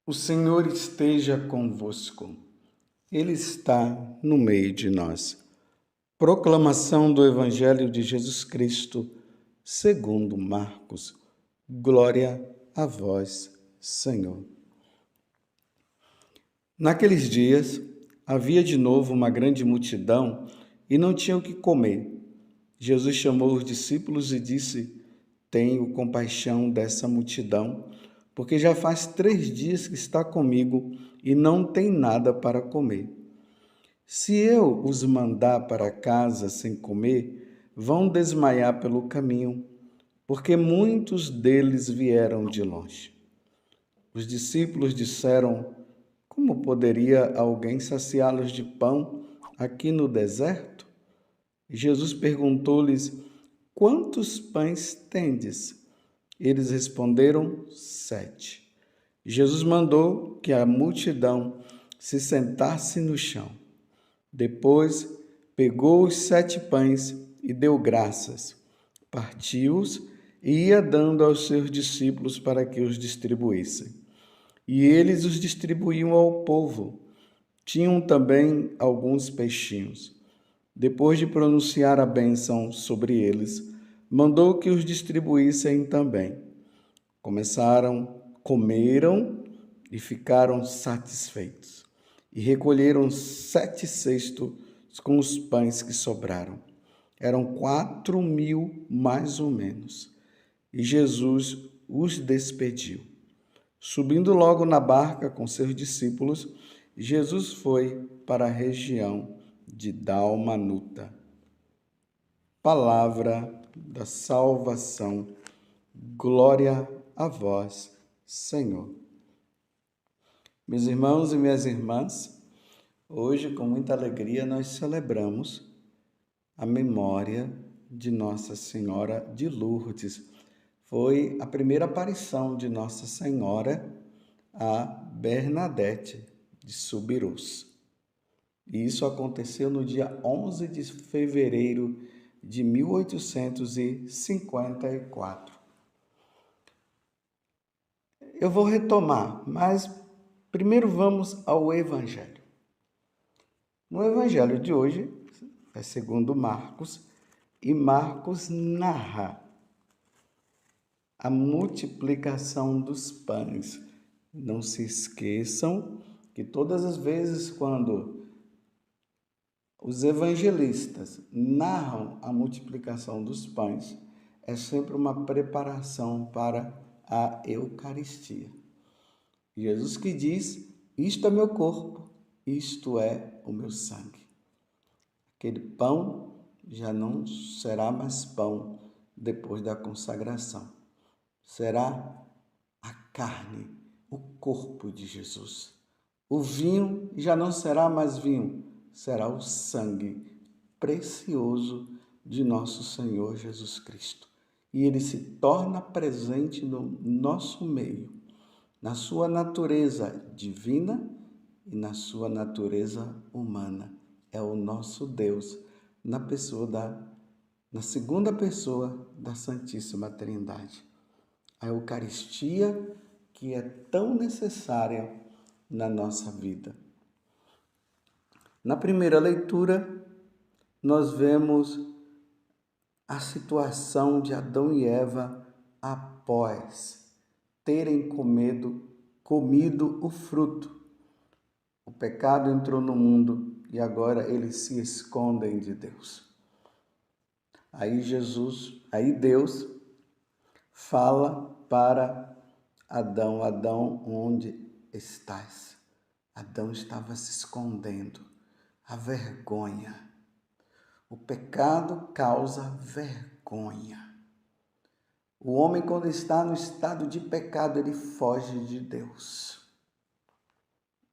O Senhor esteja convosco. Ele está no meio de nós. Proclamação do Evangelho de Jesus Cristo, segundo Marcos. Glória a vós, Senhor. Naqueles dias, havia de novo uma grande multidão e não tinham o que comer. Jesus chamou os discípulos e disse: Tenho compaixão dessa multidão, porque já faz 3 dias que está comigo e não tem nada para comer. Se eu os mandar para casa sem comer, vão desmaiar pelo caminho, porque muitos deles vieram de longe. Os discípulos disseram: Como poderia alguém saciá-los de pão aqui no deserto? Jesus perguntou-lhes: Quantos pães tendes? Eles responderam: 7. Jesus mandou que a multidão se sentasse no chão. Depois pegou os 7 pães e deu graças, partiu-os e ia dando aos seus discípulos para que os distribuíssem. E eles os distribuíam ao povo. Tinham também alguns peixinhos. Depois de pronunciar a bênção sobre eles, mandou que os distribuíssem também. Comeram e ficaram satisfeitos. E recolheram 7 cestos com os pães que sobraram. Eram 4.000 mais ou menos. E Jesus os despediu. Subindo logo na barca com seus discípulos, Jesus foi para a região de Dalmanuta. Palavra da salvação. Glória a vós, Senhor. Meus irmãos e minhas irmãs, hoje com muita alegria nós celebramos a memória de Nossa Senhora de Lourdes. Foi a primeira aparição de Nossa Senhora a Bernadette de Subirus. E isso aconteceu no dia 11 de fevereiro de 1854. Eu vou retomar, mas primeiro vamos ao Evangelho. No Evangelho de hoje, é segundo Marcos, e Marcos narra a multiplicação dos pães. Não se esqueçam que todas as vezes quando os evangelistas narram a multiplicação dos pães, é sempre uma preparação para a Eucaristia. Jesus que diz: isto é meu corpo, isto é o meu sangue. Aquele pão já não será mais pão depois da consagração. Será a carne, o corpo de Jesus. O vinho já não será mais vinho, será o sangue precioso de nosso Senhor Jesus Cristo. E ele se torna presente no nosso meio, na sua natureza divina e na sua natureza humana. É o nosso Deus, na segunda pessoa da Santíssima Trindade. A Eucaristia que é tão necessária na nossa vida. Na primeira leitura, nós vemos a situação de Adão e Eva após terem comido o fruto. O pecado entrou no mundo e agora eles se escondem de Deus. Aí Deus fala para Adão: Adão, onde estás? Adão estava se escondendo. A vergonha. O pecado causa vergonha. O homem, quando está no estado de pecado, ele foge de Deus.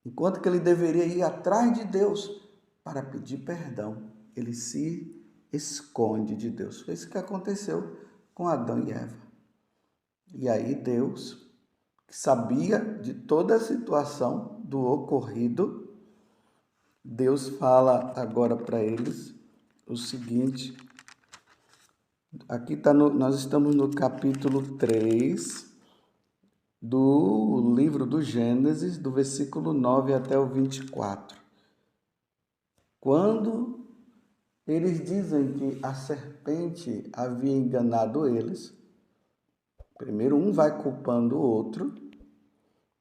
Enquanto que ele deveria ir atrás de Deus para pedir perdão, ele se esconde de Deus. Foi isso que aconteceu com Adão e Eva. E aí Deus, que sabia de toda a situação do ocorrido, Deus fala agora para eles o seguinte. Aqui nós estamos no capítulo 3 do livro do Gênesis, do versículo 9 até o 24. Quando eles dizem que a serpente havia enganado eles, primeiro um vai culpando o outro,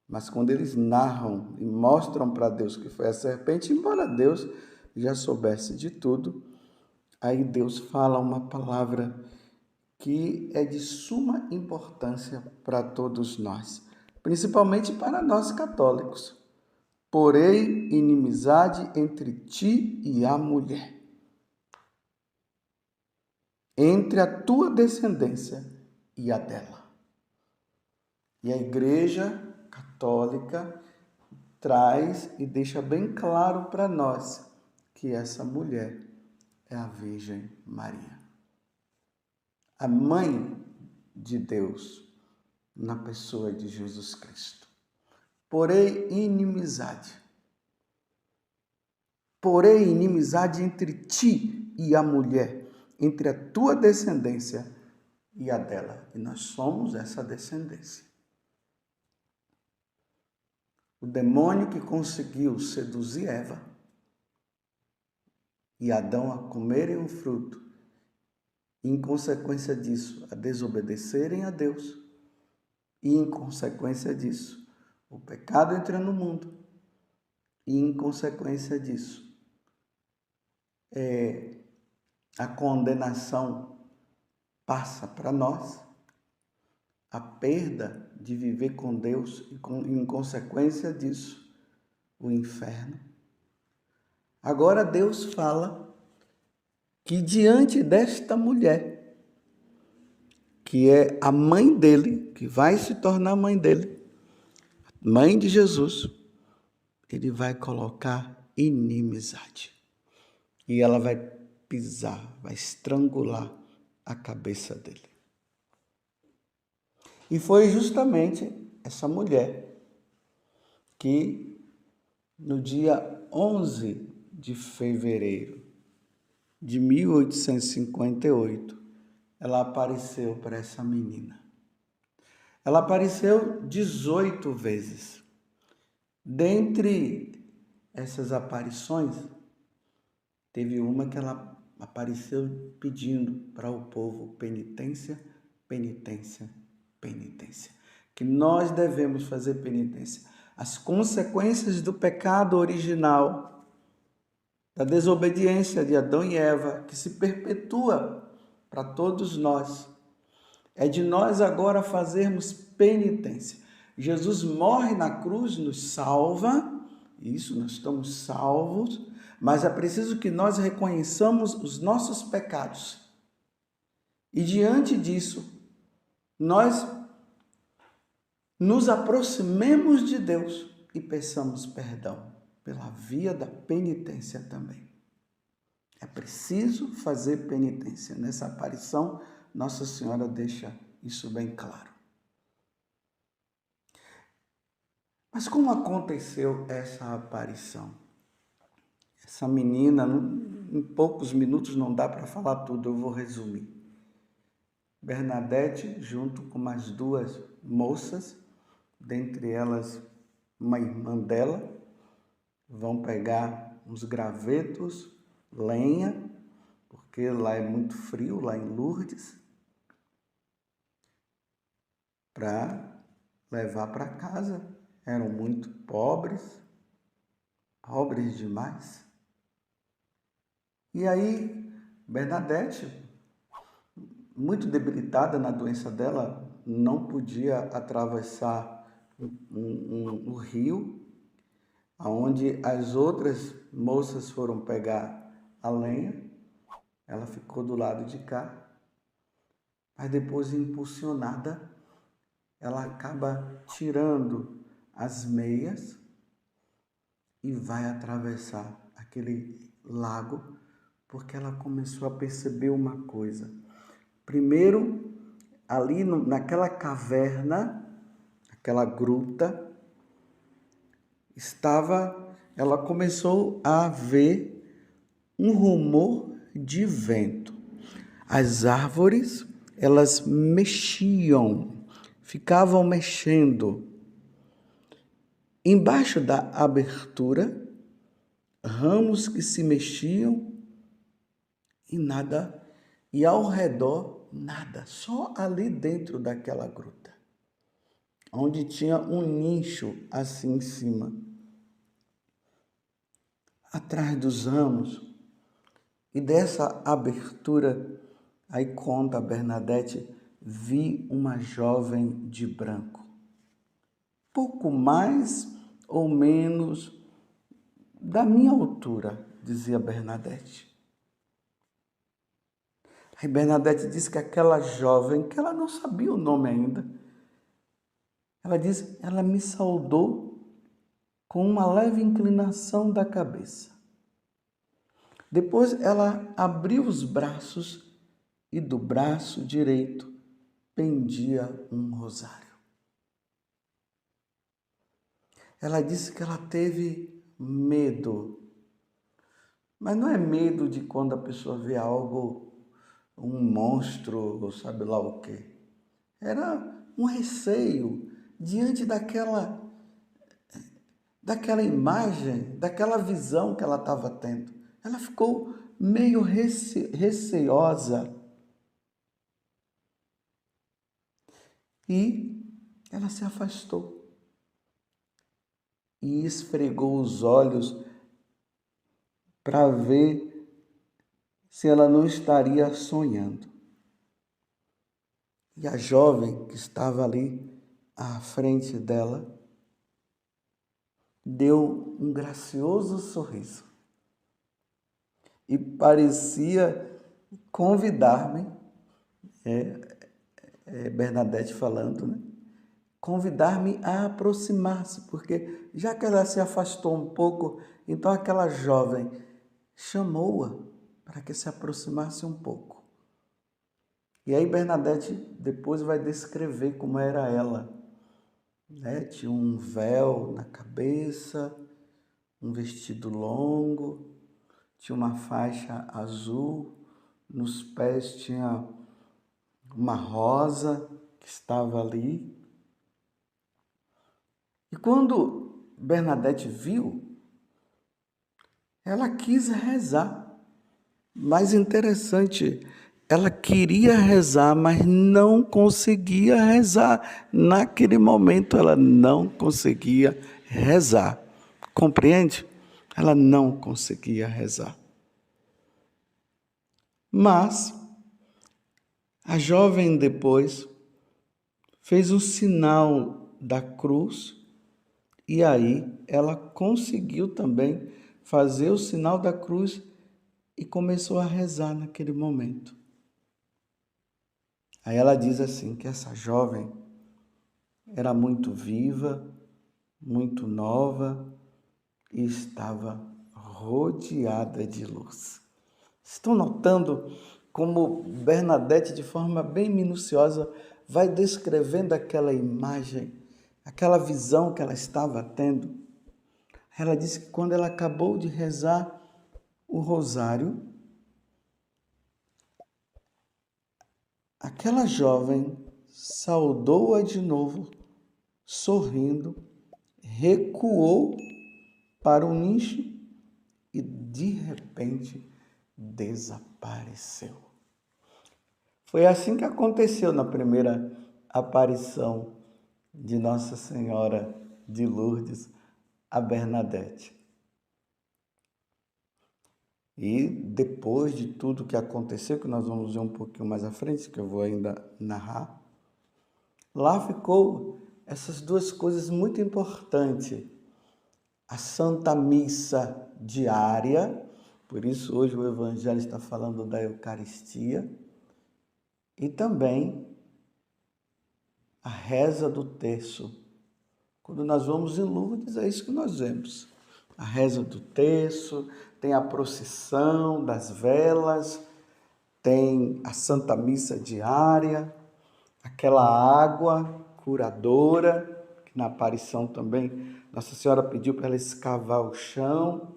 mas quando eles narram e mostram para Deus que foi a serpente, embora Deus já soubesse de tudo, aí Deus fala uma palavra que é de suma importância para todos nós, principalmente para nós católicos. Porém, inimizade entre ti e a mulher, entre a tua descendência e a dela. E a Igreja Católica traz e deixa bem claro para nós que essa mulher é a Virgem Maria, a mãe de Deus, na pessoa de Jesus Cristo. Porém, inimizade entre ti e a mulher, entre a tua descendência e a dela. E nós somos essa descendência. O demônio que conseguiu seduzir Eva e Adão a comerem o fruto, e em consequência disso, a desobedecerem a Deus, e em consequência disso, o pecado entra no mundo, e em consequência disso, a condenação passa para nós, a perda de viver com Deus e em consequência disso, o inferno. Agora Deus fala que diante desta mulher, que é a mãe dele, que vai se tornar mãe dele, mãe de Jesus, ele vai colocar inimizade. E ela vai pisar, vai estrangular a cabeça dele. E foi justamente essa mulher que, no dia 11 de fevereiro de 1858, ela apareceu para essa menina. Ela apareceu 18 vezes. Dentre essas aparições, teve uma que ela apareceu pedindo para o povo penitência, penitência, penitência. Que nós devemos fazer penitência. As consequências do pecado original, da desobediência de Adão e Eva, que se perpetua para todos nós, é de nós agora fazermos penitência. Jesus morre na cruz, nos salva, isso, nós estamos salvos, mas é preciso que nós reconheçamos os nossos pecados. E diante disso, nós nos aproximemos de Deus e peçamos perdão pela via da penitência também. É preciso fazer penitência. Nessa aparição, Nossa Senhora deixa isso bem claro. Mas como aconteceu essa aparição? Essa menina, em poucos minutos não dá para falar tudo, eu vou resumir. Bernadette, junto com mais duas moças, dentre elas uma irmã dela, vão pegar uns gravetos, lenha, porque lá é muito frio, lá em Lourdes, para levar para casa. Eram muito pobres demais. E aí, Bernadette, muito debilitada na doença dela, não podia atravessar o rio, onde as outras moças foram pegar a lenha. Ela ficou do lado de cá, mas depois, impulsionada, ela acaba tirando as meias e vai atravessar aquele lago, porque ela começou a perceber uma coisa. Primeiro, ali naquela caverna, aquela gruta, ela começou a ver um rumor de vento. As árvores, elas mexiam, ficavam mexendo. Embaixo da abertura, ramos que se mexiam e nada, e ao redor nada, só ali dentro daquela gruta, onde tinha um nicho assim em cima. Atrás dos ramos, e dessa abertura, aí conta Bernadette, vi uma jovem de branco, pouco mais ou menos da minha altura, dizia Bernadette. Aí Bernadette disse que aquela jovem, que ela não sabia o nome ainda, ela disse, ela me saudou com uma leve inclinação da cabeça. Depois ela abriu os braços e do braço direito pendia um rosário. Ela disse que ela teve medo, mas não é medo de quando a pessoa vê algo, um monstro, ou sabe lá o quê. Era um receio diante daquela imagem, daquela visão que ela estava tendo. Ela ficou meio receosa. E ela se afastou e esfregou os olhos para ver se ela não estaria sonhando. E a jovem que estava ali à frente dela deu um gracioso sorriso e parecia convidar-me, Bernadette falando, né? Convidar-me a aproximar-se, porque já que ela se afastou um pouco, então aquela jovem chamou-a para que se aproximasse um pouco. E aí Bernadette depois vai descrever como era ela, né? Tinha um véu na cabeça, um vestido longo, tinha uma faixa azul, nos pés tinha uma rosa que estava ali. E quando Bernadette viu, ela quis rezar. Mas interessante, ela queria rezar, mas não conseguia rezar. Naquele momento ela não conseguia rezar. Compreende? Ela não conseguia rezar. Mas a jovem depois fez o sinal da cruz e aí ela conseguiu também fazer o sinal da cruz e começou a rezar naquele momento. Aí ela diz assim que essa jovem era muito viva, muito nova e estava rodeada de luz. Estão notando como Bernadette, de forma bem minuciosa, vai descrevendo aquela imagem, aquela visão que ela estava tendo? Ela disse que quando ela acabou de rezar o rosário, aquela jovem saudou-a de novo, sorrindo, recuou para o nicho e de repente desapareceu. Foi assim que aconteceu na primeira aparição de Nossa Senhora de Lourdes a Bernadette. E depois de tudo que aconteceu, que nós vamos ver um pouquinho mais à frente, que eu vou ainda narrar, lá ficou essas duas coisas muito importantes. A Santa Missa diária, por isso hoje o Evangelho está falando da Eucaristia, e também a reza do terço. Quando nós vamos em Lourdes, é isso que nós vemos. A reza do terço, tem a procissão das velas, tem a Santa Missa diária, aquela água curadora, que na aparição também Nossa Senhora pediu para ela escavar o chão,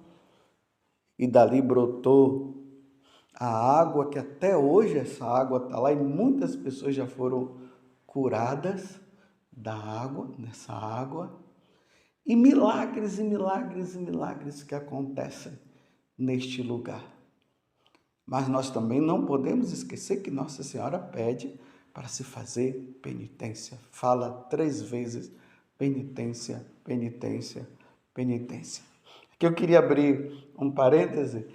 e dali brotou a água, que até hoje essa água está lá e muitas pessoas já foram curadas, da água, nessa água, e milagres e milagres e milagres que acontecem neste lugar. Mas nós também não podemos esquecer que Nossa Senhora pede para se fazer penitência. Fala 3 vezes penitência, penitência, penitência. Aqui eu queria abrir um parêntese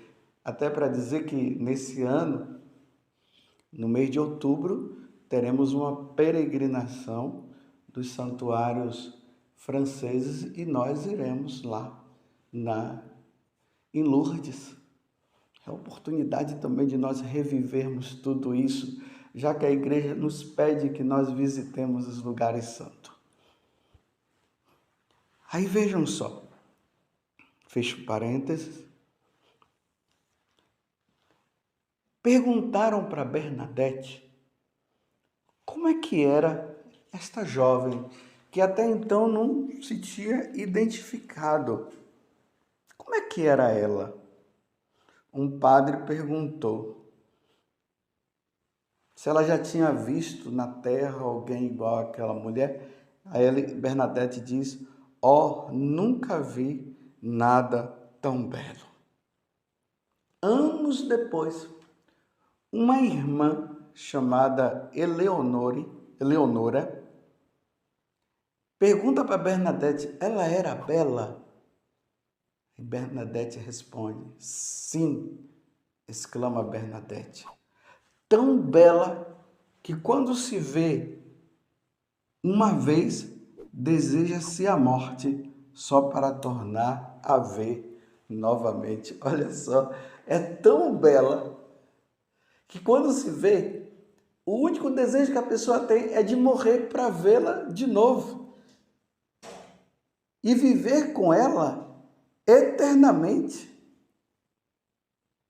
até para dizer que nesse ano, no mês de outubro, teremos uma peregrinação dos santuários franceses e nós iremos lá em Lourdes. É a oportunidade também de nós revivermos tudo isso, já que a igreja nos pede que nós visitemos os lugares santos. Aí vejam só, fecho parênteses, perguntaram para Bernadette como é que era esta jovem que até então não se tinha identificado. Como é que era ela? Um padre perguntou se ela já tinha visto na terra alguém igual àquela mulher. Aí Bernadette diz: "Oh, nunca vi nada tão belo." Anos depois, uma irmã chamada Eleonora pergunta para Bernadette: ela era bela? E Bernadette responde: sim, exclama Bernadette. Tão bela que quando se vê uma vez, deseja-se a morte só para tornar a ver novamente. Olha só, é tão bela que quando se vê, o único desejo que a pessoa tem é de morrer para vê-la de novo e viver com ela eternamente.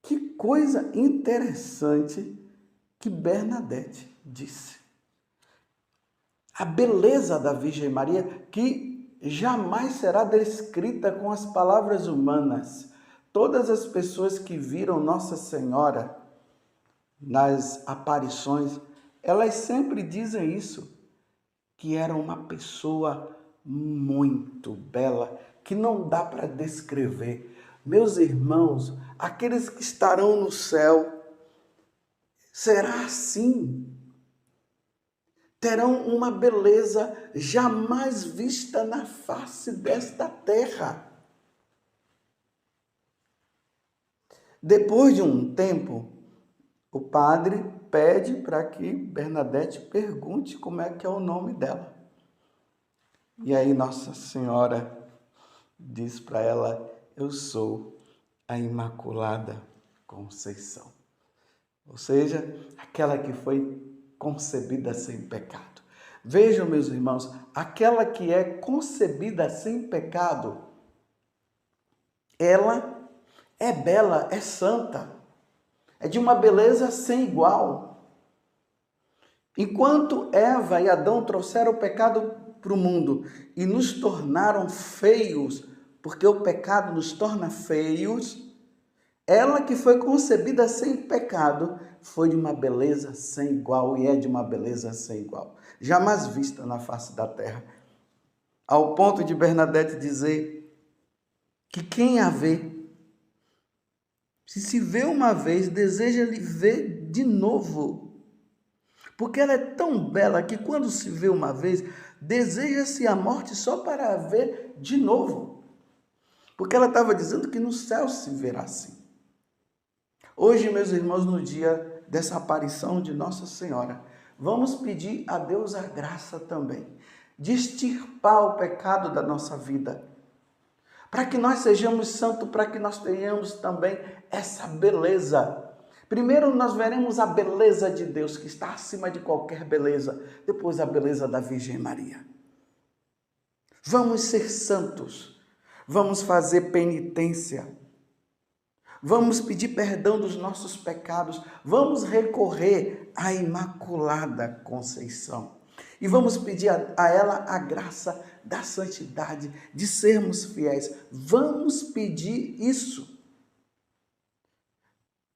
Que coisa interessante que Bernadette disse. A beleza da Virgem Maria, que jamais será descrita com as palavras humanas. Todas as pessoas que viram Nossa Senhora nas aparições, elas sempre dizem isso, que era uma pessoa muito bela, que não dá para descrever. Meus irmãos, aqueles que estarão no céu, será assim. Terão uma beleza jamais vista na face desta terra. Depois de um tempo, o padre pede para que Bernadette pergunte como é que é o nome dela. E aí Nossa Senhora diz para ela: eu sou a Imaculada Conceição. Ou seja, aquela que foi concebida sem pecado. Vejam, meus irmãos, aquela que é concebida sem pecado, ela é bela, é santa, é de uma beleza sem igual. Enquanto Eva e Adão trouxeram o pecado para o mundo e nos tornaram feios, porque o pecado nos torna feios, ela que foi concebida sem pecado foi de uma beleza sem igual e é de uma beleza sem igual, jamais vista na face da terra. Ao ponto de Bernadette dizer que quem a vê, se vê uma vez, deseja lhe ver de novo. Porque ela é tão bela que quando se vê uma vez, deseja-se a morte só para a ver de novo. Porque ela estava dizendo que no céu se verá assim. Hoje, meus irmãos, no dia dessa aparição de Nossa Senhora, vamos pedir a Deus a graça também de extirpar o pecado da nossa vida, para que nós sejamos santos, para que nós tenhamos também essa beleza. Primeiro nós veremos a beleza de Deus, que está acima de qualquer beleza, depois a beleza da Virgem Maria. Vamos ser santos, vamos fazer penitência, vamos pedir perdão dos nossos pecados, vamos recorrer à Imaculada Conceição e vamos pedir a ela a graça da santidade, de sermos fiéis. Vamos pedir isso.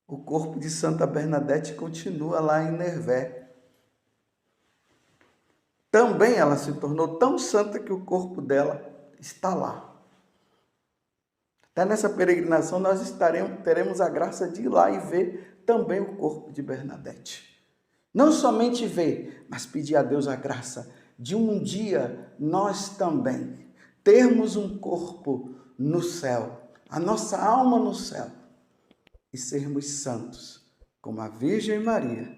O corpo de Santa Bernadette continua lá em Nervé. também ela se tornou tão santa que o corpo dela está lá. Até nessa peregrinação nós teremos a graça de ir lá e ver também o corpo de Bernadette. Não somente ver, mas pedir a Deus a graça de um dia nós também termos um corpo no céu, a nossa alma no céu, e sermos santos, como a Virgem Maria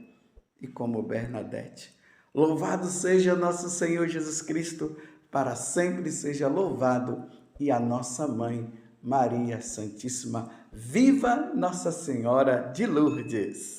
e como Bernadette. Louvado seja nosso Senhor Jesus Cristo, para sempre seja louvado, e a nossa mãe, Maria Santíssima. Viva Nossa Senhora de Lourdes!